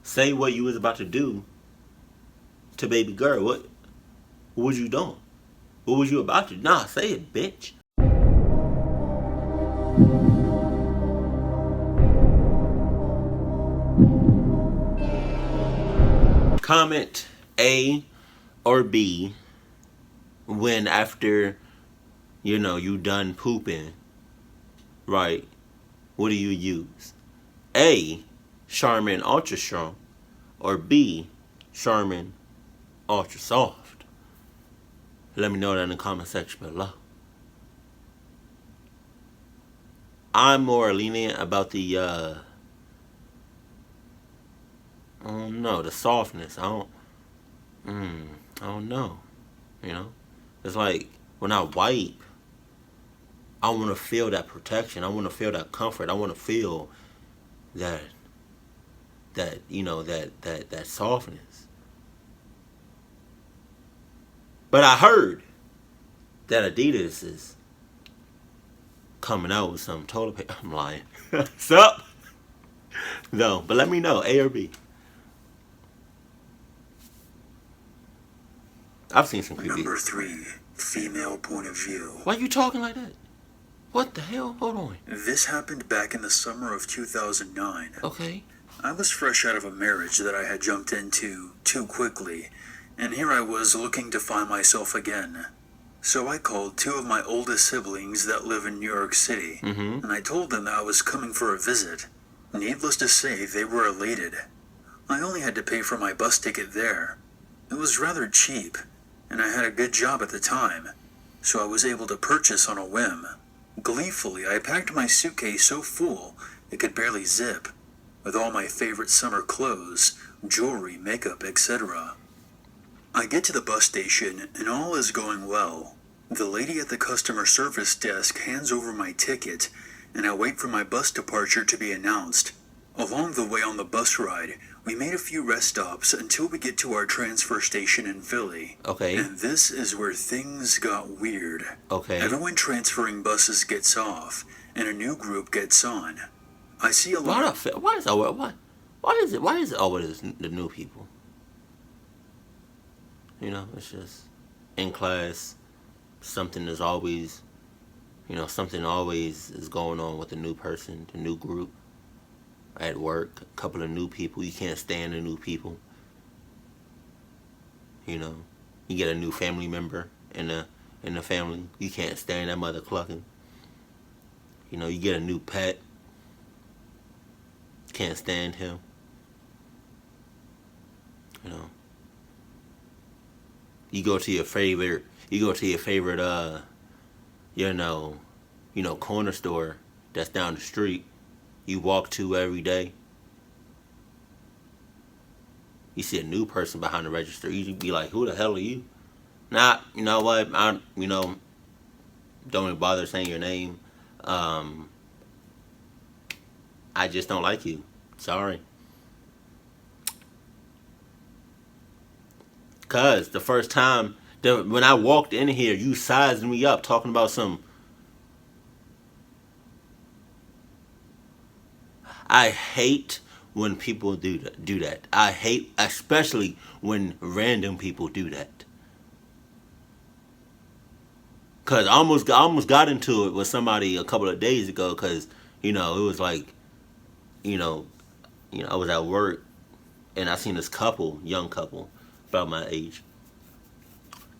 Say what you was about to do to baby girl. What was you doing? What was you about to do? Nah, say it, bitch. Comment A or B when after, you done pooping, right? What do you use? A, Charmin Ultra Strong, or B, Charmin Ultra Soft? Let me know that in the comment section below. I'm more lenient about the I don't know, the softness. I don't know. It's like when I wipe, I want to feel that protection. I want to feel that comfort. I want to feel that that softness. But I heard that Adidas is coming out with some toilet paper. I'm lying. Sup? No, but let me know, A or B. I've seen some creepy. Number 3, female point of view. Why are you talking like that? What the hell? Hold on. This happened back in the summer of 2009. Okay. I was fresh out of a marriage that I had jumped into too quickly, and here I was looking to find myself again. So I called 2 of my oldest siblings that live in New York City, and I told them that I was coming for a visit. Needless to say, they were elated. I only had to pay for my bus ticket there. It was rather cheap, and I had a good job at the time, so I was able to purchase on a whim. Gleefully, I packed my suitcase so full it could barely zip, with all my favorite summer clothes, jewelry, makeup, etc. I get to the bus station, and all is going well. The lady at the customer service desk hands over my ticket, and I wait for my bus departure to be announced. Along the way on the bus ride, we made a few rest stops until we get to our transfer station in Philly. Okay. And this is where things got weird. Okay. Everyone transferring buses gets off, and a new group gets on. I see a lot of... Why is it always the new people? It's just in class, something always is going on with the new person, the new group. At work, a couple of new people. You can't stand the new people. You get a new family member in the family. You can't stand that mother clucking. You get a new pet. Can't stand him. You go to your favorite corner store that's down the street. You walk to every day. You see a new person behind the register. You be like, who the hell are you? Nah, you know what? Don't even bother saying your name. I just don't like you. Sorry. Cause the first time when I walked in here, you sized me up talking about some... I hate when people do that. I hate, especially when random people do that. Cause I almost got into it with somebody a couple of days ago. Cause it was like, I was at work and I seen this young couple, about my age,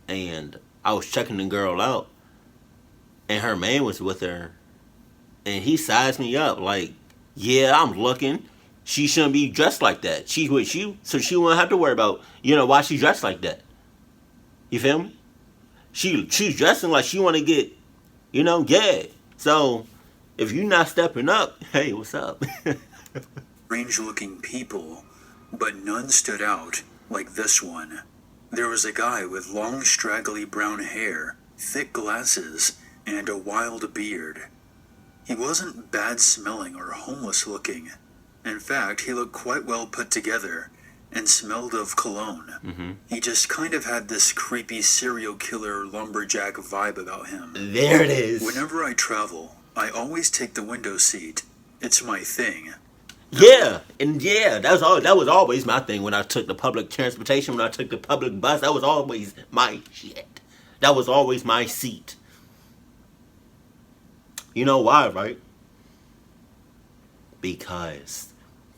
and I was checking the girl out, and her man was with her, and he sized me up like, yeah, I'm looking. She shouldn't be dressed like that. She's with you, so she won't have to worry about, why she dressed like that. You feel me? She's dressing like she want to get, yeah. So, if you're not stepping up, hey, what's up? Strange-looking people, but none stood out like this one. There was a guy with long, straggly brown hair, thick glasses, and a wild beard. He wasn't bad-smelling or homeless-looking. In fact, he looked quite well put together and smelled of cologne. Mm-hmm. He just kind of had this creepy serial killer lumberjack vibe about him. There it is. Whenever I travel, I always take the window seat. It's my thing. Yeah, and yeah, that was always my thing when I took the public transportation, when I took the public bus, that was always my shit. That was always my seat. You know why, right? Because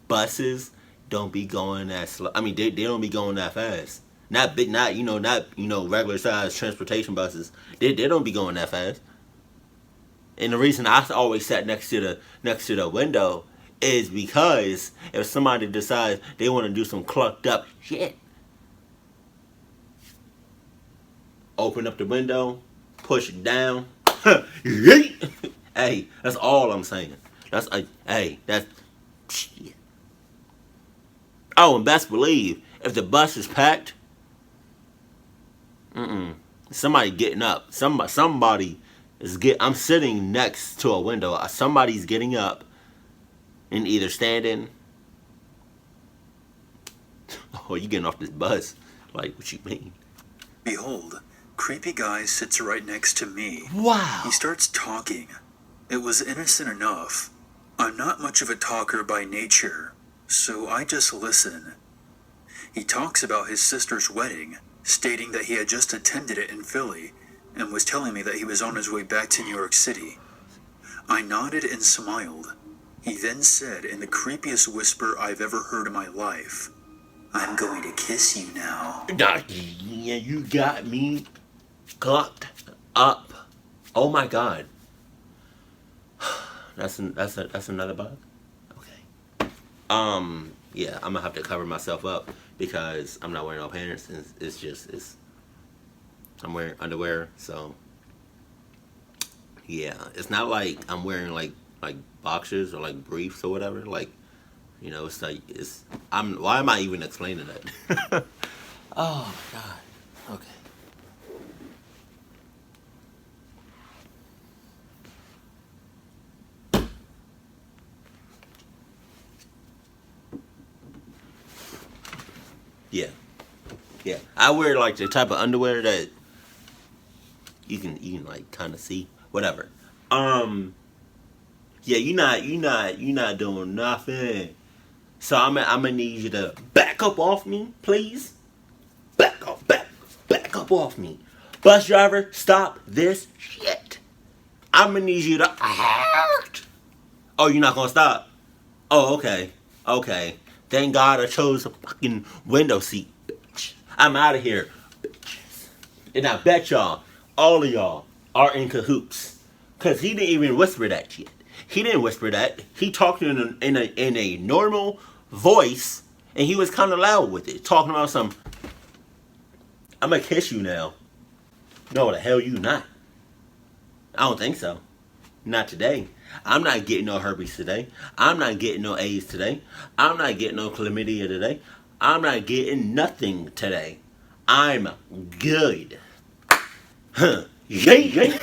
buses don't be going that slow. I mean, they don't be going that fast. Not big, not regular size transportation buses. They don't be going that fast. And the reason I always sat next to the window is because if somebody decides they want to do some clucked up shit, open up the window, push it down. Yeet. Hey, that's all I'm saying. That's shit. Oh, and best believe if the bus is packed, somebody getting up. Somebody is get. I'm sitting next to a window. Somebody's getting up and either standing. Oh, you getting off this bus? Like, what you mean? Behold, creepy guy sits right next to me. Wow. He starts talking. It was innocent enough. I'm not much of a talker by nature, so I just listen. He talks about his sister's wedding, stating that he had just attended it in Philly, and was telling me that he was on his way back to New York City. I nodded and smiled. He then said in the creepiest whisper I've ever heard in my life, "I'm going to kiss you now." Yeah, you got me clocked up. Oh my god. That's another bug. Okay. Yeah, I'm gonna have to cover myself up because I'm not wearing no pants. It's I'm wearing underwear, so yeah, it's not like I'm wearing like boxers or like briefs or whatever. Like, it's like it's. I'm. Why am I even explaining that? Oh my god. Okay. Yeah. Yeah. I wear like the type of underwear that you can like kind of see whatever. Yeah, you not doing nothing. So I'm gonna need you to back up off me, please. Back up off me. Bus driver, stop this shit. I'm gonna need you to. Oh, you're not gonna stop. Oh, okay, okay. Thank God I chose a fucking window seat, bitch. I'm out of here, bitches. And I bet y'all, all of y'all, are in cahoots. Cause he didn't even whisper that shit. He didn't whisper that. He talked in a normal voice, and he was kind of loud with it, talking about some. I'm gonna kiss you now. No, the hell you not. I don't think so. Not today. I'm not getting no herpes today. I'm not getting no AIDS today. I'm not getting no chlamydia today. I'm not getting nothing today. I'm good. Huh. Yay.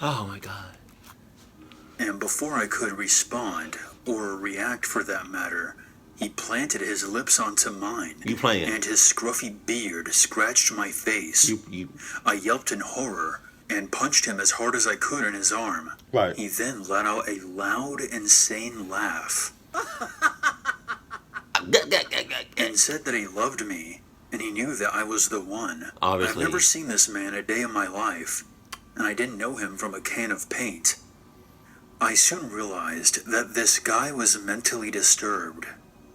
Oh my god. And before I could respond, or react for that matter, he planted his lips onto mine. You playing? And his scruffy beard scratched my face. I yelped in horror and punched him as hard as I could in his arm. Right. He then let out a loud, insane laugh. And said that he loved me, and he knew that I was the one. Obviously. I've never seen this man a day in my life, and I didn't know him from a can of paint. I soon realized that this guy was mentally disturbed.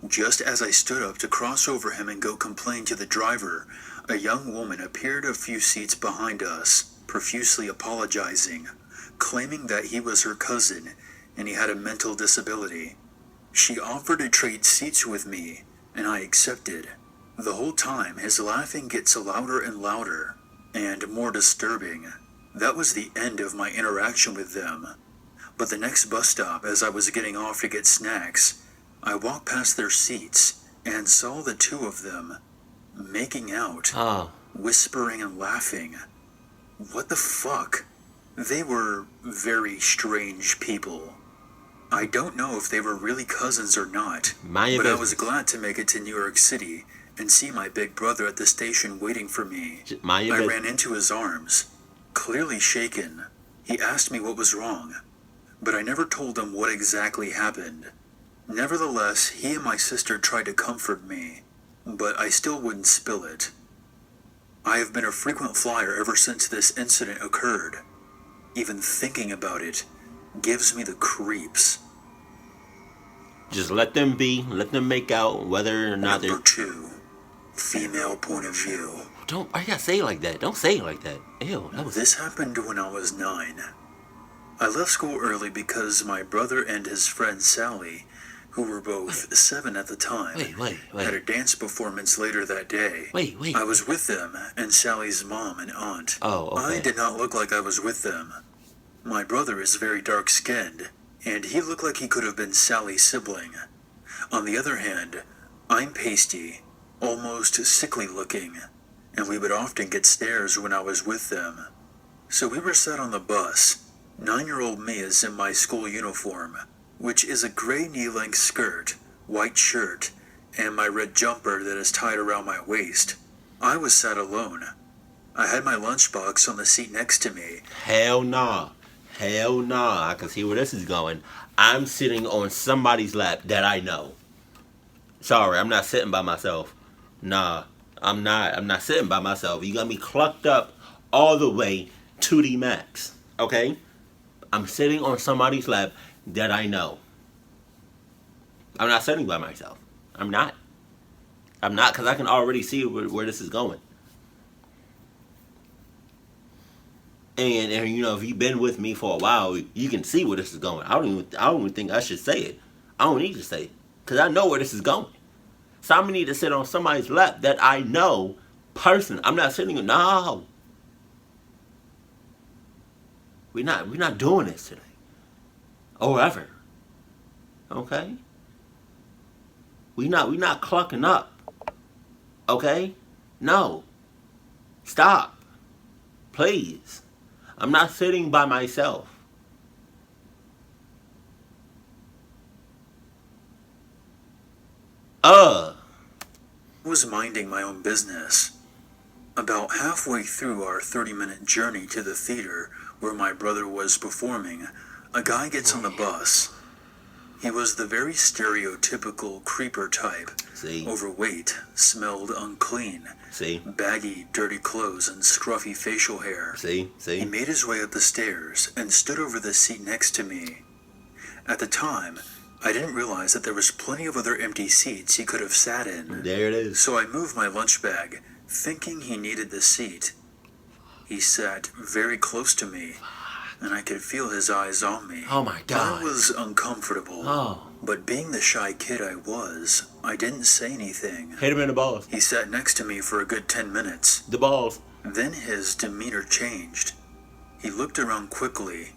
Just as I stood up to cross over him and go complain to the driver, a young woman appeared a few seats behind us, profusely apologizing, claiming that he was her cousin and he had a mental disability. She offered to trade seats with me, and I accepted. The whole time, his laughing gets louder and louder, and more disturbing. That was the end of my interaction with them. But the next bus stop, as I was getting off to get snacks, I walked past their seats and saw the two of them making out, whispering and laughing. What the fuck? They were very strange people. I don't know if they were really cousins or not, but I was glad to make it to New York City and see my big brother at the station waiting for me. I ran into his arms, clearly shaken. He asked me what was wrong. but I never told him what exactly happened. Nevertheless, he and my sister tried to comfort me, but I still wouldn't spill it. I have been a frequent flyer ever since this incident occurred. Even thinking about it gives me the creeps. Just let them be. Let them make out whether or not they're... Number 2. Female point of view. Don't... Why you gotta say it like that? Don't say it like that. Ew, that was... This happened when I was 9. I left school early because my brother and his friend Sally, who were both 7 at the time, had a dance performance later that day. I was with them and Sally's mom and aunt. Oh, okay. I did not look like I was with them. My brother is very dark-skinned, and he looked like he could have been Sally's sibling. On the other hand, I'm pasty, almost sickly looking, and we would often get stares when I was with them. So we were sat on the bus. 9-year-old me is in my school uniform, which is a gray knee-length skirt, white shirt, and my red jumper that is tied around my waist. I was sat alone. I had my lunchbox on the seat next to me. Hell nah. Hell nah. I can see where this is going. I'm sitting on somebody's lap that I know. Sorry, I'm not sitting by myself. Nah, I'm not. I'm not sitting by myself. You got me clucked up all the way to the max. Okay? I'm sitting on somebody's lap that I know. I'm not sitting by myself. I'm not. I'm not, because I can already see where this is going. And you know, if you've been with me for a while, you can see where this is going. I don't even think I should say it. I don't need to say it, because I know where this is going. So I'm gonna need to sit on somebody's lap that I know person. I'm not sitting. No. We're not doing this today. Or ever. Okay? We not clucking up. Okay? No. Stop. Please. I'm not sitting by myself. I was minding my own business. About halfway through our 30-minute journey to the theater where my brother was performing, a guy gets on the bus. He was the very stereotypical creeper type. See? Overweight, smelled unclean. See? Baggy, dirty clothes and scruffy facial hair. See? He made his way up the stairs and stood over the seat next to me. At the time, I didn't realize that there was plenty of other empty seats he could have sat in. There it is. So I moved my lunch bag, thinking he needed the seat. He sat very close to me, and I could feel his eyes on me. Oh my God. I was uncomfortable. Oh. But being the shy kid I was, I didn't say anything. Hit him in the balls. He sat next to me for a good 10 minutes. The balls. Then his demeanor changed. He looked around quickly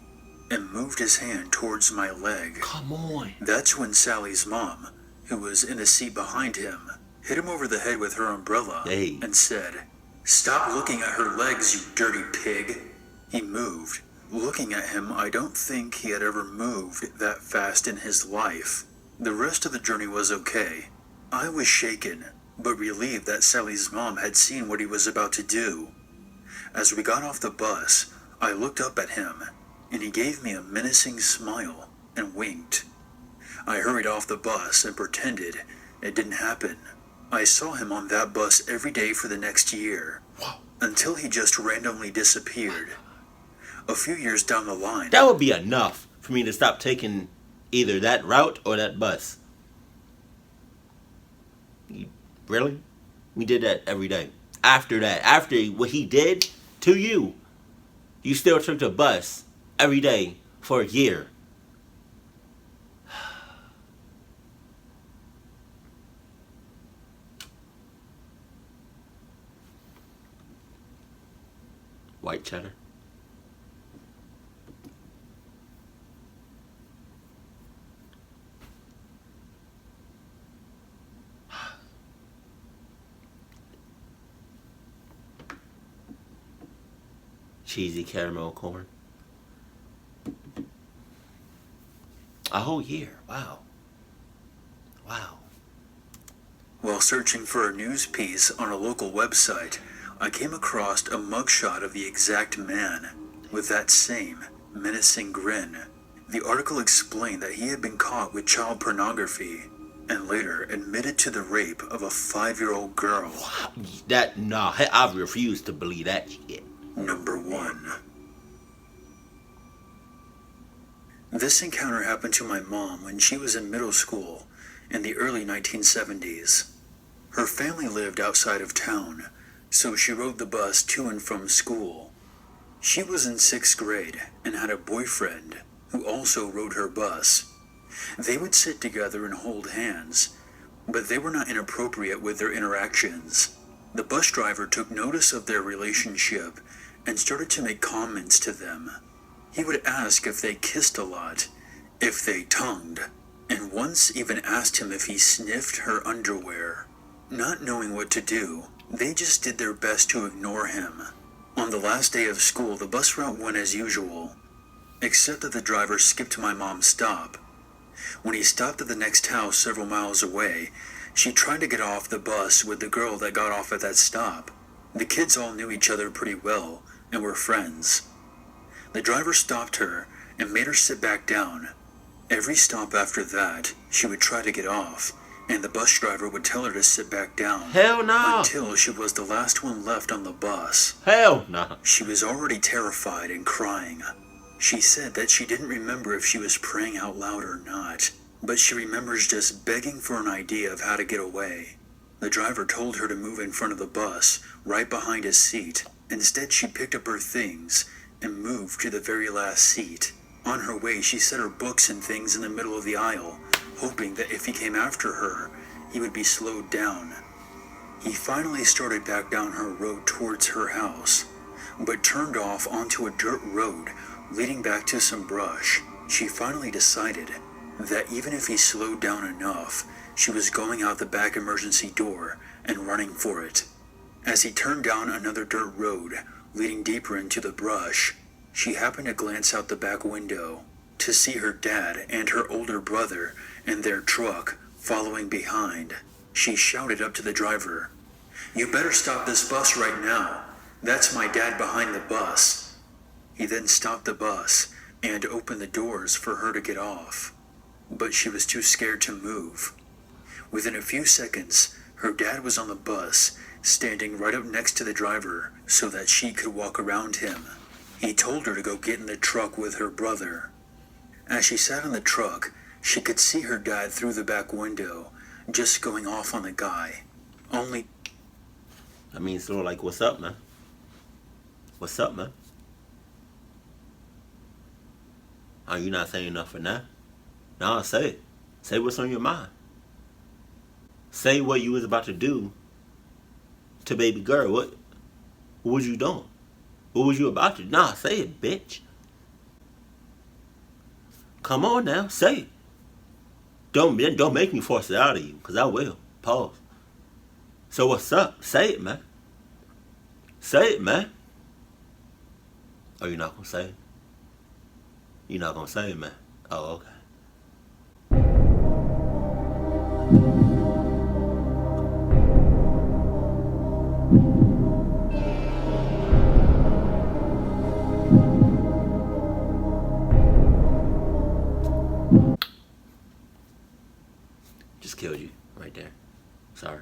and moved his hand towards my leg. Come on. That's when Sally's mom, who was in the seat behind him, hit him over the head with her umbrella and said, "Stop looking at her legs, you dirty pig." He moved. Looking at him, I don't think he had ever moved that fast in his life. The rest of the journey was okay. I was shaken, but relieved that Sally's mom had seen what he was about to do. As we got off the bus, I looked up at him, and he gave me a menacing smile and winked. I hurried off the bus and pretended it didn't happen. I saw him on that bus every day for the next year, until he just randomly disappeared. A few years down the line... That would be enough for me to stop taking either that route or that bus. Really? We did that every day. After that, after what he did to you, you still took the bus every day for a year. White cheddar. Cheesy caramel corn. A whole year. Wow. Wow. While searching for a news piece on a local website, I came across a mugshot of the exact man with that same menacing grin The article explained that he had been caught with child pornography and later admitted to the rape of a 5-year-old girl. I refuse to believe that shit. Number 1. This encounter happened to my mom when she was in middle school in the early 1970s. Her family lived outside of town, so she rode the bus to and from school. She was in 6th grade and had a boyfriend who also rode her bus. They would sit together and hold hands, but they were not inappropriate with their interactions. The bus driver took notice of their relationship and started to make comments to them. He would ask if they kissed a lot, if they tongued, and once even asked him if he sniffed her underwear. Not knowing what to do, they just did their best to ignore him. On the last day of school, the bus route went as usual, except that the driver skipped my mom's stop. When he stopped at the next house several miles away, she tried to get off the bus with the girl that got off at that stop. The kids all knew each other pretty well and were friends. The driver stopped her and made her sit back down. Every stop after that, she would try to get off, and the bus driver would tell her to sit back down. Hell no. Until she was the last one left on the bus. Hell no. She was already terrified and crying. She said that she didn't remember if she was praying out loud or not, but she remembers just begging for an idea of how to get away. The driver told her to move in front of the bus, right behind his seat. Instead, she picked up her things and moved to the very last seat. On her way, she set her books and things in the middle of the aisle, hoping that if he came after her, he would be slowed down. He finally started back down her road towards her house, but turned off onto a dirt road leading back to some brush. She finally decided that even if he slowed down enough, she was going out the back emergency door and running for it. As he turned down another dirt road leading deeper into the brush, she happened to glance out the back window to see her dad and her older brother and their truck following behind. She shouted up to the driver, "You better stop this bus right now. That's my dad behind the bus." He then stopped the bus and opened the doors for her to get off, but she was too scared to move. Within a few seconds, her dad was on the bus, standing right up next to the driver so that she could walk around him. He told her to go get in the truck with her brother. As she sat in the truck, she could see her dad through the back window, just going off on the guy. Only... I mean, sort of like, what's up, man? What's up, man? Are you not saying nothing now? No, say it. Say what's on your mind. Say what you was about to do to baby girl. What was you doing? What was you about to do? Nah, say it, bitch. Come on now, say it. Don't make me force it out of you, because I will. Pause. So what's up? Say it, man. Say it, man. Oh, you're not going to say it? You're not going to say it, man? Oh, okay. Just killed you right there. Sorry.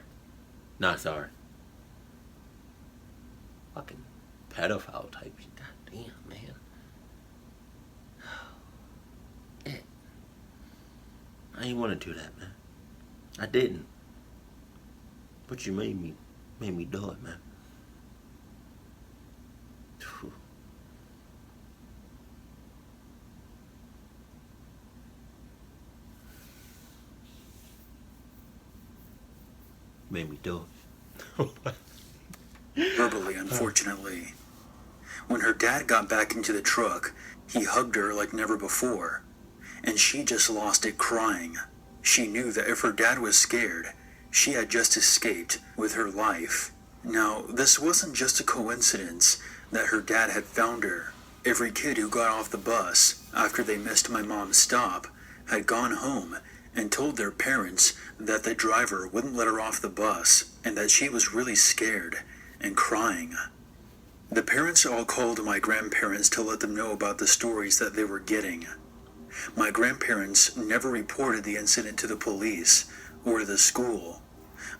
Not sorry. Fucking pedophile type shit. God damn, man. Yeah. I didn't want to do that, man. I didn't. But you made me do it, man. Whew. Made me do it. verbally, unfortunately. When her dad got back into the truck, he hugged her like never before, and she just lost it crying. She knew that if her dad was scared, she had just escaped with her life. Now, this wasn't just a coincidence that her dad had found her. Every kid who got off the bus after they missed my mom's stop had gone home and told their parents that the driver wouldn't let her off the bus and that she was really scared and crying. The parents all called my grandparents to let them know about the stories that they were getting. My grandparents never reported the incident to the police or the school,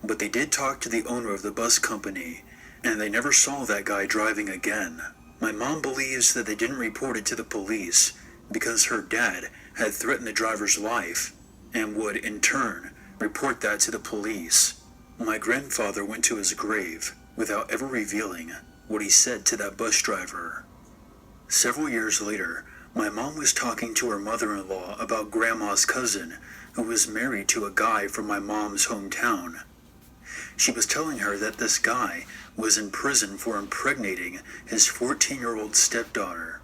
but they did talk to the owner of the bus company, and they never saw that guy driving again. My mom believes that they didn't report it to the police because her dad had threatened the driver's life and would, in turn, report that to the police. My grandfather went to his grave without ever revealing what he said to that bus driver. Several years later, my mom was talking to her mother-in-law about Grandma's cousin, who was married to a guy from my mom's hometown. She was telling her that this guy was in prison for impregnating his 14-year-old stepdaughter.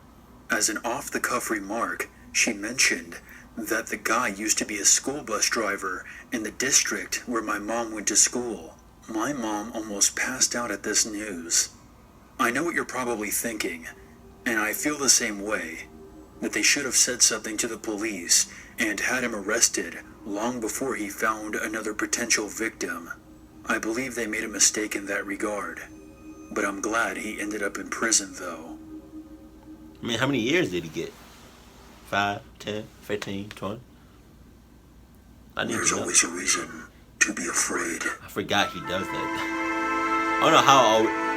As an off-the-cuff remark, she mentioned that the guy used to be a school bus driver in the district where my mom went to school. My mom almost passed out at this news. I know what you're probably thinking, and I feel the same way, that they should have said something to the police and had him arrested long before he found another potential victim. I believe they made a mistake in that regard, but I'm glad he ended up in prison though. I mean, how many years did he get? 5, 10, 15, 20? I need There's to know. always a reason to be afraid. I forgot he does that. I don't know how.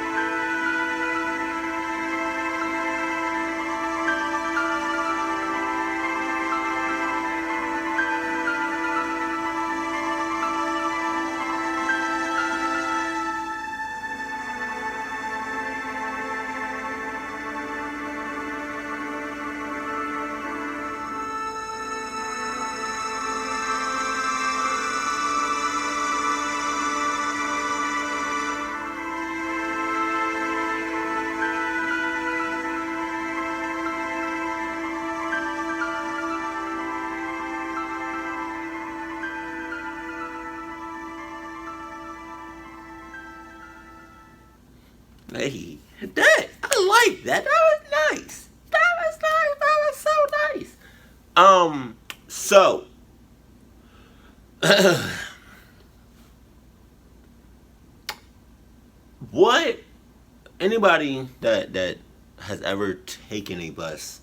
Hey, that I like that. That was nice. That was nice. That was so nice. So what anybody that has ever taken a bus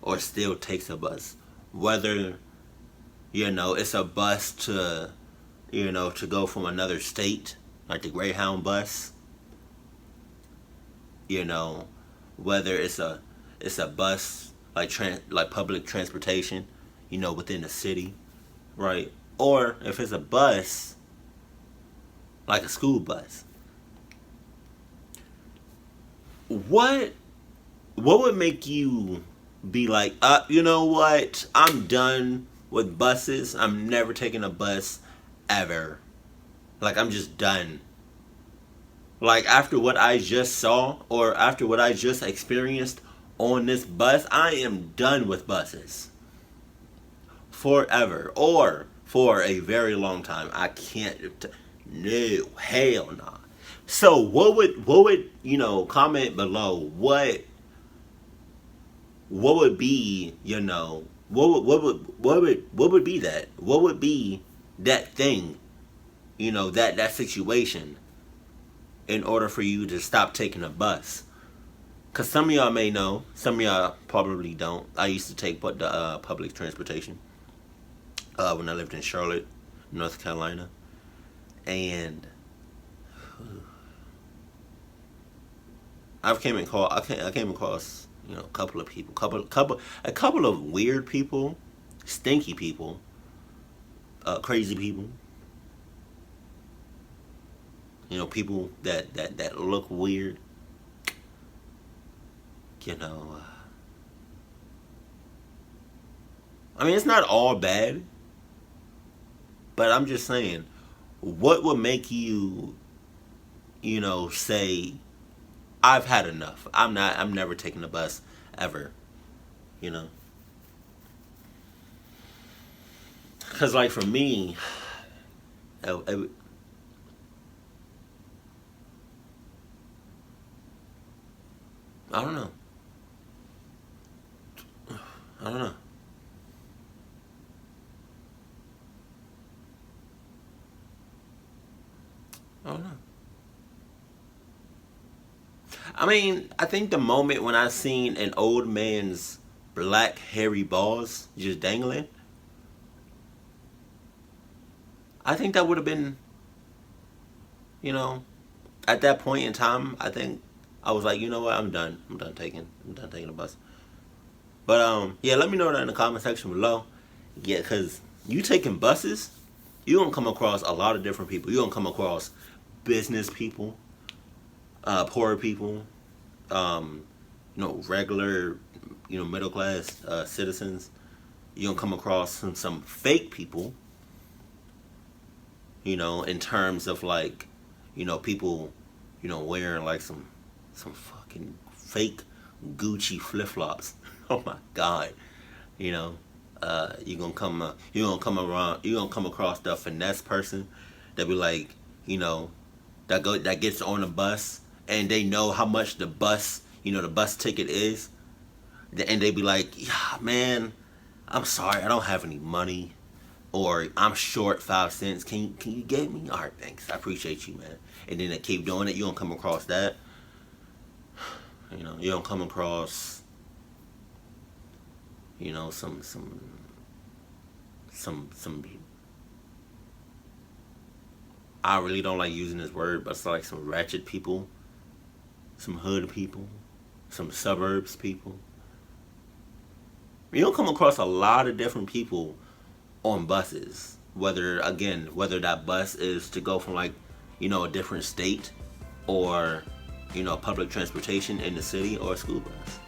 or still takes a bus, whether it's a bus to to go from another state, like the Greyhound bus, whether it's a bus like public transportation, within the city, right? Or if it's a bus like a school bus. What would make you be like, you know what? I'm done with buses. I'm never taking a bus ever. Like, I'm just done. Like, after what I just saw or after what I just experienced on this bus, I am done with buses. Forever. Or for a very long time. I can't. No. Hell no. So what would comment below what would be, what would be that? What would be that thing, that situation in order for you to stop taking a bus? Because some of y'all may know, some of y'all probably don't. I used to take the public transportation when I lived in Charlotte, North Carolina. And I came across, a couple of people, a couple of weird people, stinky people, crazy people. People that look weird. I mean, it's not all bad, but I'm just saying, what would make you, say, I've had enough. I'm never taking a bus ever. Because, like, for me, I don't know. I don't know. I don't know. I mean, I think the moment when I seen an old man's black hairy balls just dangling, I think that would have been, you know, at that point in time, I think I was like, you know what, I'm done. I'm done taking the bus. But yeah, let me know that in the comment section below. Yeah, because you taking buses, you're gonna come across a lot of different people. You're gonna come across business people, poor people, regular, middle class citizens. You're gonna come across some fake people, in terms of like, people, wearing like some fucking fake Gucci flip flops. Oh my God, you're gonna come across the finesse person that be like, that gets on the bus and they know how much the bus ticket is, and they be like, yeah, man, I'm sorry, I don't have any money, or I'm short 5 cents. Can you get me? All right, thanks. I appreciate you, man. And then they keep doing it. You don't come across that. You don't come across, some. I really don't like using this word, but it's like some ratchet people, some hood people, some suburbs people. You don't come across a lot of different people on buses, whether that bus is to go from like, a different state, or, public transportation in the city, or a school bus.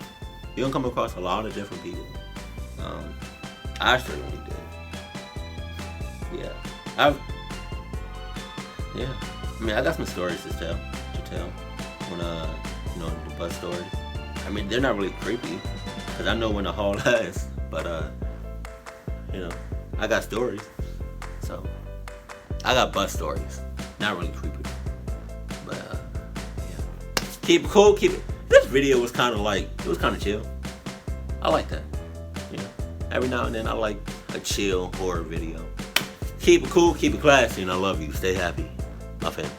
You don't come across a lot of different people. I certainly did. Yeah. I got some stories to tell when, the bus stories. I mean, they're not really creepy, because I know when the haul lasts, but, I got stories. So, I got bus stories. Not really creepy. But, yeah. Keep it cool, This video was kind of chill. I like that. Every now and then I like a chill horror video. Keep it cool, keep it classy, and I love you. Stay happy. My family.